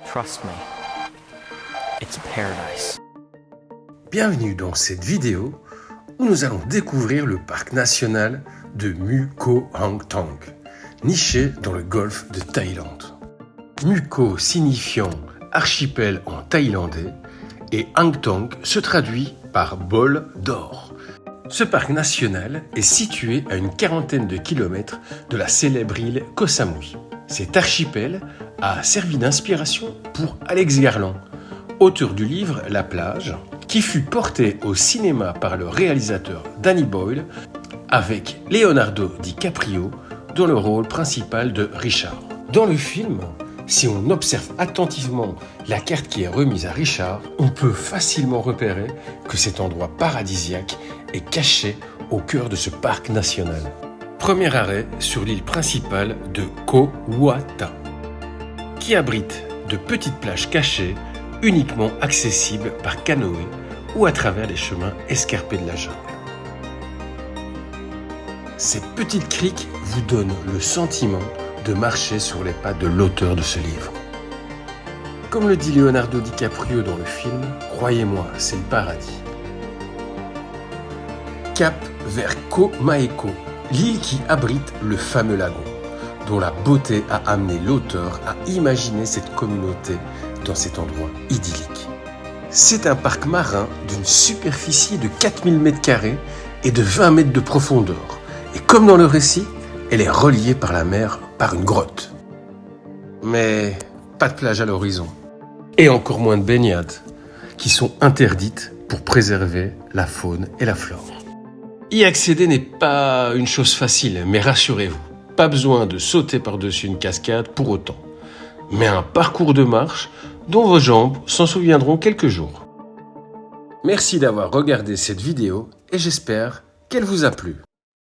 Trust me, it's paradise. Bienvenue dans cette vidéo où nous allons découvrir le parc national de Mueang Thong, niché dans le golfe de Thaïlande. Mueang signifiant archipel en thaïlandais et Hang Thong se traduit par bol d'or. Ce parc national est situé à une quarantaine de kilomètres de la célèbre île Koh Samui. Cet archipel a servi d'inspiration pour Alex Garland, auteur du livre La plage, qui fut porté au cinéma par le réalisateur Danny Boyle avec Leonardo DiCaprio dans le rôle principal de Richard. Dans le film, si on observe attentivement la carte qui est remise à Richard, on peut facilement repérer que cet endroit paradisiaque est caché au cœur de ce parc national. Premier arrêt sur l'île principale de Koh Wata, qui abrite de petites plages cachées uniquement accessibles par canoë ou à travers les chemins escarpés de la jungle. Ces petites criques vous donnent le sentiment de marcher sur les pas de l'auteur de ce livre. Comme le dit Leonardo DiCaprio dans le film, croyez-moi, c'est le paradis. Cap vers Koh Maeko, l'île qui abrite le fameux lagon, dont la beauté a amené l'auteur à imaginer cette communauté dans cet endroit idyllique. C'est un parc marin d'une superficie de 4000 m² et de 20 mètres de profondeur. Et comme dans le récit, elle est reliée par la mer par une grotte. Mais pas de plage à l'horizon. Et encore moins de baignades, qui sont interdites pour préserver la faune et la flore. Y accéder n'est pas une chose facile, mais rassurez-vous, pas besoin de sauter par-dessus une cascade pour autant, mais un parcours de marche dont vos jambes s'en souviendront quelques jours. Merci d'avoir regardé cette vidéo et j'espère qu'elle vous a plu.